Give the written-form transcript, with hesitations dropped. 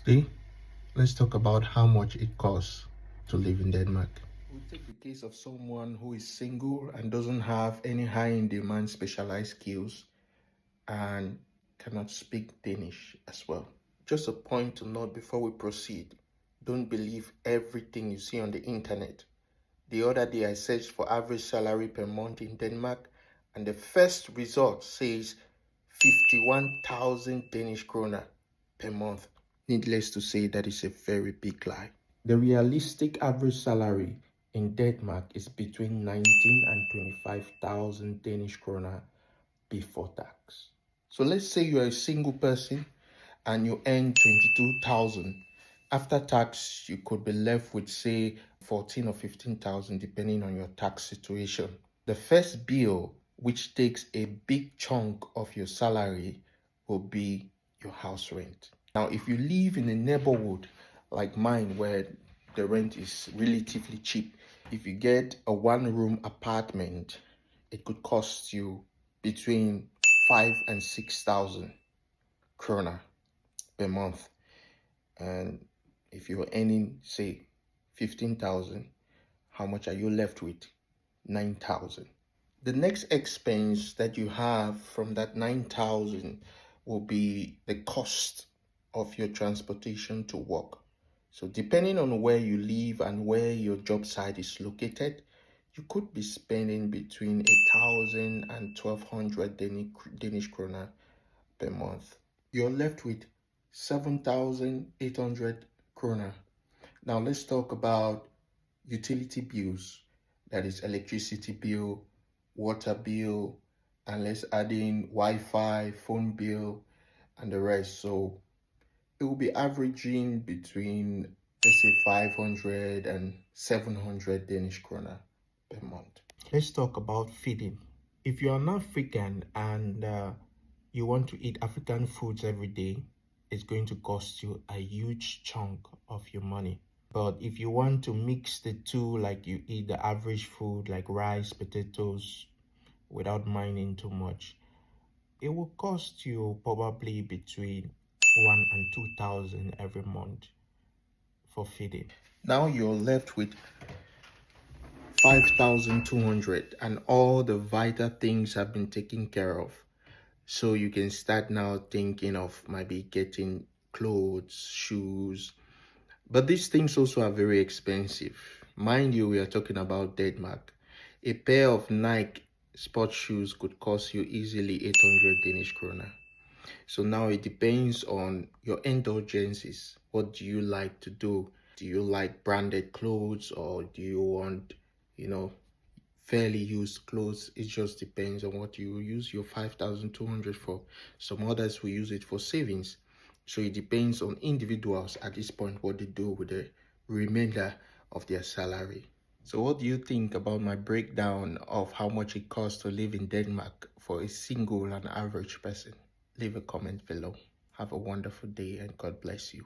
Today, let's talk about how much it costs to live in Denmark. We'll take the case of someone who is single and doesn't have any high-in-demand specialized skills and cannot speak Danish as well. Just a point to note before we proceed. Don't believe everything you see on the internet. The other day I searched for average salary per month in Denmark and the first result says 51,000 Danish kroner per month. Needless to say, that is a very big lie. The realistic average salary in Denmark is between 19 and 25,000 Danish kroner before tax. So let's say you're a single person and you earn 22,000. After tax, you could be left with say 14 or 15,000 depending on your tax situation. The first bill, which takes a big chunk of your salary, will be your house rent. Now, if you live in a neighborhood like mine where the rent is relatively cheap, if you get a one-room apartment, it could cost you between 5 and 6,000 krona per month. And if you're earning, say, 15,000, how much are you left with? 9,000. The next expense that you have from that 9,000 will be the cost of your transportation to work. So depending on where you live and where your job site is located, you could be spending between 1,000 and 1,200 Danish kroner per month. You're left with 7,800 kroner. Now let's talk about utility bills. That is electricity bill, water bill, and let's add in Wi-Fi, phone bill, and the rest. So it will be averaging between, let's say, 500 and 700 Danish kroner per month. Let's talk about feeding. If you're an African and you want to eat African foods every day, it's going to cost you a huge chunk of your money. But if you want to mix the two, like you eat the average food like rice, potatoes, without minding too much, it will cost you probably between 1 and 2,000 every month for feeding. Now you're left with 5,200 and all the vital things have been taken care of. So you can start now thinking of maybe getting clothes, shoes. But these things also are very expensive. Mind you, we are talking about Denmark. A pair of Nike sports shoes could cost you easily 800 Danish kroner. So now it depends on your indulgences. What do you like to do? Do you like branded clothes or do you want, fairly used clothes? It just depends on what you use your 5,200 for. Some others will use it for savings. So it depends on individuals at this point what they do with the remainder of their salary. So what do you think about my breakdown of how much it costs to live in Denmark for a single and average person? Leave a comment below. Have a wonderful day and God bless you.